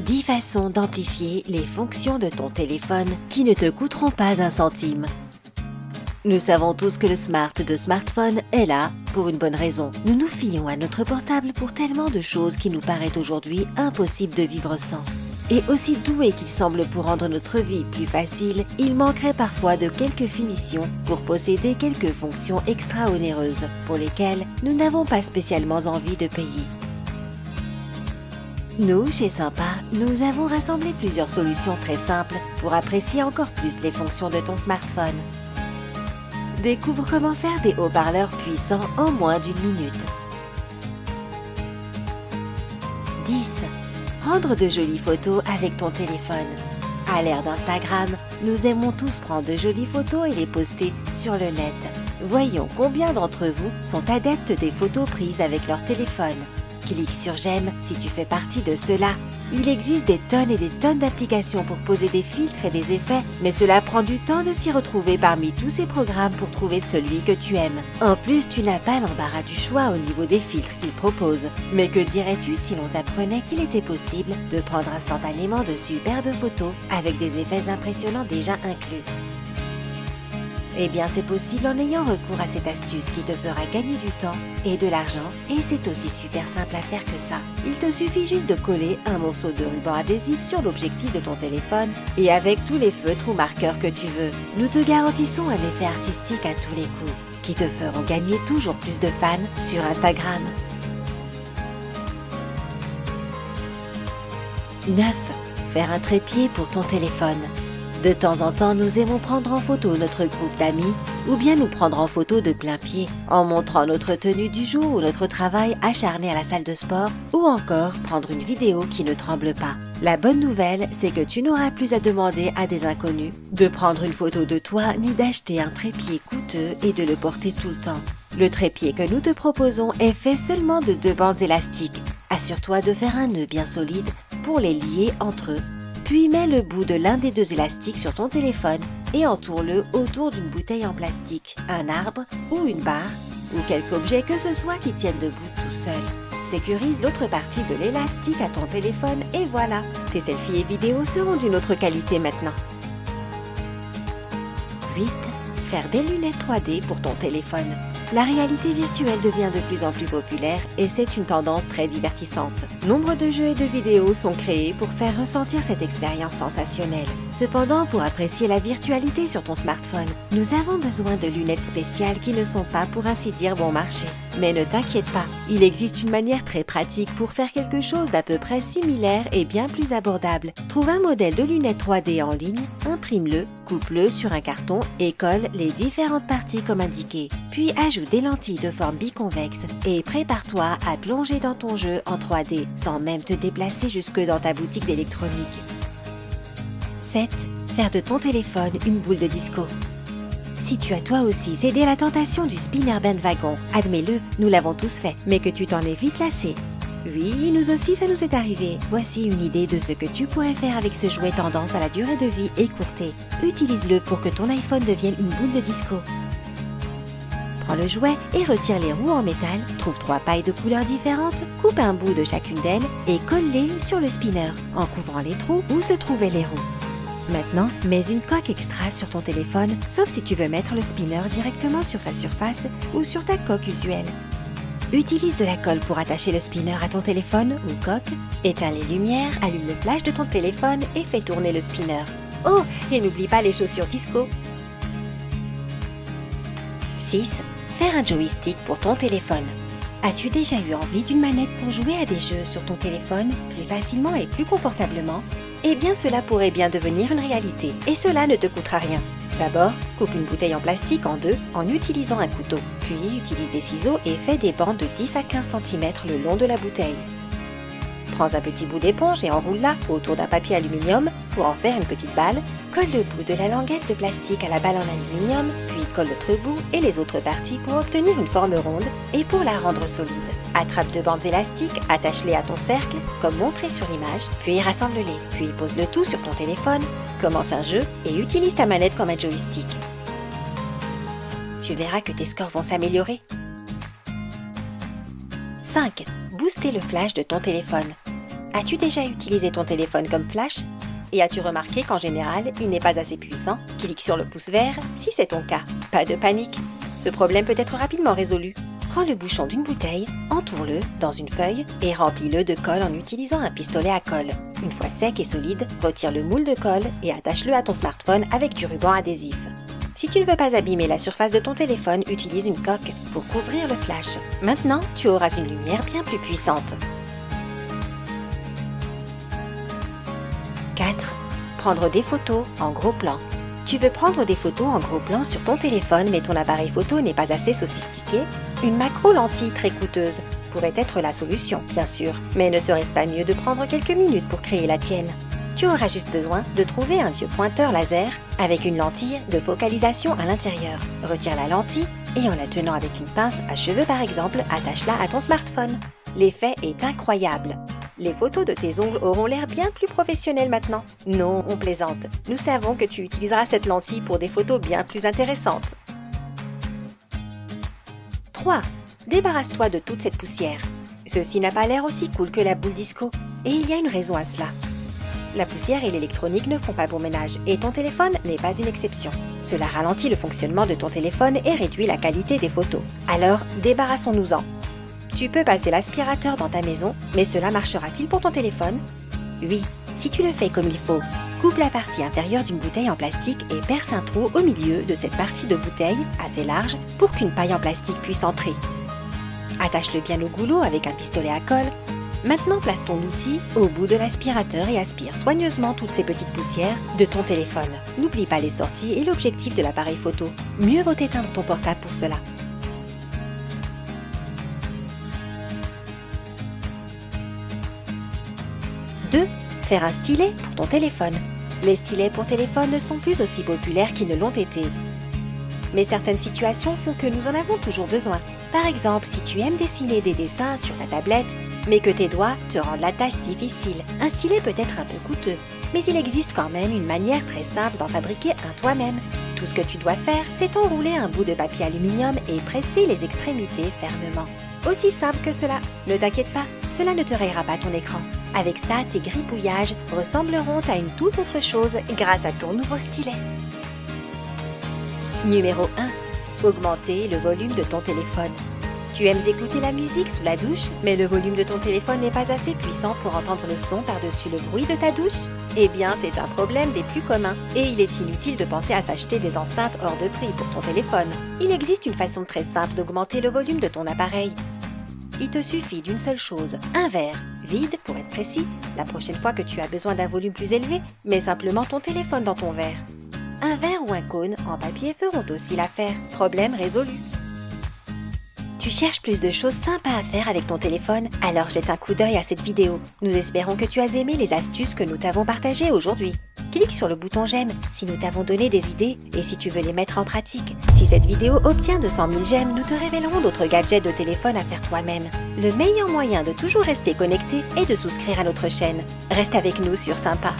10 façons d'amplifier les fonctions de ton téléphone qui ne te coûteront pas un centime. Nous savons tous que le smart de smartphone est là pour une bonne raison. Nous nous fions à notre portable pour tellement de choses qui nous paraît aujourd'hui impossible de vivre sans. Et aussi doué qu'il semble pour rendre notre vie plus facile, il manquerait parfois de quelques finitions pour posséder quelques fonctions extra onéreuses pour lesquelles nous n'avons pas spécialement envie de payer. Nous, chez Sympa, nous avons rassemblé plusieurs solutions très simples pour apprécier encore plus les fonctions de ton smartphone. Découvre comment faire des haut-parleurs puissants en moins d'1 minute. 10. Prendre de jolies photos avec ton téléphone. À l'ère d'Instagram, nous aimons tous prendre de jolies photos et les poster sur le net. Voyons combien d'entre vous sont adeptes des photos prises avec leur téléphone. Clique sur j'aime si tu fais partie de ceux-là. Il existe des tonnes et des tonnes d'applications pour poser des filtres et des effets, mais cela prend du temps de s'y retrouver parmi tous ces programmes pour trouver celui que tu aimes. En plus, tu n'as pas l'embarras du choix au niveau des filtres qu'ils proposent. Mais que dirais-tu si l'on t'apprenait qu'il était possible de prendre instantanément de superbes photos avec des effets impressionnants déjà inclus? Eh bien, c'est possible en ayant recours à cette astuce qui te fera gagner du temps et de l'argent, et c'est aussi super simple à faire que ça. Il te suffit juste de coller un morceau de ruban adhésif sur l'objectif de ton téléphone et avec tous les feutres ou marqueurs que tu veux. Nous te garantissons un effet artistique à tous les coups, qui te feront gagner toujours plus de fans sur Instagram. 9. Faire un trépied pour ton téléphone. De temps en temps, nous aimons prendre en photo notre groupe d'amis ou bien nous prendre en photo de plein pied en montrant notre tenue du jour ou notre travail acharné à la salle de sport ou encore prendre une vidéo qui ne tremble pas. La bonne nouvelle, c'est que tu n'auras plus à demander à des inconnus de prendre une photo de toi ni d'acheter un trépied coûteux et de le porter tout le temps. Le trépied que nous te proposons est fait seulement de 2 bandes élastiques. Assure-toi de faire un nœud bien solide pour les lier entre eux. Puis mets le bout de l'un des 2 élastiques sur ton téléphone et entoure-le autour d'une bouteille en plastique, un arbre ou une barre ou quelque objet que ce soit qui tienne debout tout seul. Sécurise l'autre partie de l'élastique à ton téléphone et voilà, tes selfies et vidéos seront d'une autre qualité maintenant. 8. Faire des lunettes 3D pour ton téléphone. La réalité virtuelle devient de plus en plus populaire et c'est une tendance très divertissante. Nombre de jeux et de vidéos sont créés pour faire ressentir cette expérience sensationnelle. Cependant, pour apprécier la virtualité sur ton smartphone, nous avons besoin de lunettes spéciales qui ne sont pas, pour ainsi dire, bon marché. Mais ne t'inquiète pas, il existe une manière très pratique pour faire quelque chose d'à peu près similaire et bien plus abordable. Trouve un modèle de lunettes 3D en ligne, imprime-le, coupe-le sur un carton et colle les différentes parties comme indiqué. Puis ajoute des lentilles de forme biconvexe et prépare-toi à plonger dans ton jeu en 3D sans même te déplacer jusque dans ta boutique d'électronique. 7. Faire de ton téléphone une boule de disco. Si tu as toi aussi cédé à la tentation du spinner bandwagon, admets-le, nous l'avons tous fait, mais que tu t'en es vite lassé. Oui, nous aussi ça nous est arrivé. Voici une idée de ce que tu pourrais faire avec ce jouet tendance à la durée de vie écourtée. Utilise-le pour que ton iPhone devienne une boule de disco. Prends le jouet et retire les roues en métal, trouve 3 pailles de couleurs différentes, coupe un bout de chacune d'elles et colle-les sur le spinner, en couvrant les trous où se trouvaient les roues. Maintenant, mets une coque extra sur ton téléphone, sauf si tu veux mettre le spinner directement sur sa surface ou sur ta coque usuelle. Utilise de la colle pour attacher le spinner à ton téléphone ou coque, éteins les lumières, allume le flash de ton téléphone et fais tourner le spinner. Oh, et n'oublie pas les chaussures disco. 6. Faire un joystick pour ton téléphone. As-tu déjà eu envie d'une manette pour jouer à des jeux sur ton téléphone plus facilement et plus confortablement? Eh bien, cela pourrait bien devenir une réalité, et cela ne te coûtera rien. D'abord, coupe une bouteille en plastique en 2 en utilisant un couteau. Puis, utilise des ciseaux et fais des bandes de 10 à 15 cm le long de la bouteille. Prends un petit bout d'éponge et enroule-la autour d'un papier aluminium pour en faire une petite balle. Colle le bout de la languette de plastique à la balle en aluminium, puis colle l'autre bout et les autres parties pour obtenir une forme ronde et pour la rendre solide. Attrape 2 bandes élastiques, attache-les à ton cercle, comme montré sur l'image, puis rassemble-les. Puis pose le tout sur ton téléphone, commence un jeu et utilise ta manette comme un joystick. Tu verras que tes scores vont s'améliorer. 5. Booster le flash de ton téléphone. As-tu déjà utilisé ton téléphone comme flash? Et as-tu remarqué qu'en général, il n'est pas assez puissant? Clique sur le pouce vert si c'est ton cas. Pas de panique, ce problème peut être rapidement résolu. Prends le bouchon d'une bouteille, entoure-le dans une feuille et remplis-le de colle en utilisant un pistolet à colle. Une fois sec et solide, retire le moule de colle et attache-le à ton smartphone avec du ruban adhésif. Si tu ne veux pas abîmer la surface de ton téléphone, utilise une coque pour couvrir le flash. Maintenant, tu auras une lumière bien plus puissante. 4. Prendre des photos en gros plan. Tu veux prendre des photos en gros plan sur ton téléphone mais ton appareil photo n'est pas assez sophistiqué? Une macro lentille très coûteuse pourrait être la solution, bien sûr, mais ne serait-ce pas mieux de prendre quelques minutes pour créer la tienne? Tu auras juste besoin de trouver un vieux pointeur laser avec une lentille de focalisation à l'intérieur. Retire la lentille et en la tenant avec une pince à cheveux par exemple, attache-la à ton smartphone. L'effet est incroyable. Les photos de tes ongles auront l'air bien plus professionnelles maintenant. Non, on plaisante. Nous savons que tu utiliseras cette lentille pour des photos bien plus intéressantes. 3. Débarrasse-toi de toute cette poussière. Ceci n'a pas l'air aussi cool que la boule disco. Et il y a une raison à cela. La poussière et l'électronique ne font pas bon ménage et ton téléphone n'est pas une exception. Cela ralentit le fonctionnement de ton téléphone et réduit la qualité des photos. Alors, débarrassons-nous-en. Tu peux passer l'aspirateur dans ta maison, mais cela marchera-t-il pour ton téléphone? Oui, si tu le fais comme il faut. Coupe la partie inférieure d'une bouteille en plastique et perce un trou au milieu de cette partie de bouteille assez large pour qu'une paille en plastique puisse entrer. Attache-le bien au goulot avec un pistolet à colle. Maintenant, place ton outil au bout de l'aspirateur et aspire soigneusement toutes ces petites poussières de ton téléphone. N'oublie pas les sorties et l'objectif de l'appareil photo. Mieux vaut éteindre ton portable pour cela. 2. Faire un stylet pour ton téléphone. Les stylets pour téléphone ne sont plus aussi populaires qu'ils ne l'ont été. Mais certaines situations font que nous en avons toujours besoin. Par exemple, si tu aimes dessiner des dessins sur ta tablette, mais que tes doigts te rendent la tâche difficile, un stylet peut être un peu coûteux. Mais il existe quand même une manière très simple d'en fabriquer un toi-même. Tout ce que tu dois faire, c'est enrouler un bout de papier aluminium et presser les extrémités fermement. Aussi simple que cela. Ne t'inquiète pas, cela ne te rayera pas ton écran. Avec ça, tes gribouillages ressembleront à une toute autre chose grâce à ton nouveau stylet. Numéro 1. Augmenter le volume de ton téléphone. Tu aimes écouter la musique sous la douche, mais le volume de ton téléphone n'est pas assez puissant pour entendre le son par-dessus le bruit de ta douche? Eh bien, c'est un problème des plus communs, et il est inutile de penser à s'acheter des enceintes hors de prix pour ton téléphone. Il existe une façon très simple d'augmenter le volume de ton appareil. Il te suffit d'une seule chose, un verre, vide pour être précis, la prochaine fois que tu as besoin d'un volume plus élevé, mets simplement ton téléphone dans ton verre. Un verre ou un cône en papier feront aussi l'affaire, problème résolu. Tu cherches plus de choses sympas à faire avec ton téléphone? Alors jette un coup d'œil à cette vidéo. Nous espérons que tu as aimé les astuces que nous t'avons partagées aujourd'hui. Clique sur le bouton j'aime si nous t'avons donné des idées et si tu veux les mettre en pratique. Si cette vidéo obtient 200 000 j'aime, nous te révélerons d'autres gadgets de téléphone à faire toi-même. Le meilleur moyen de toujours rester connecté est de souscrire à notre chaîne. Reste avec nous sur Sympa.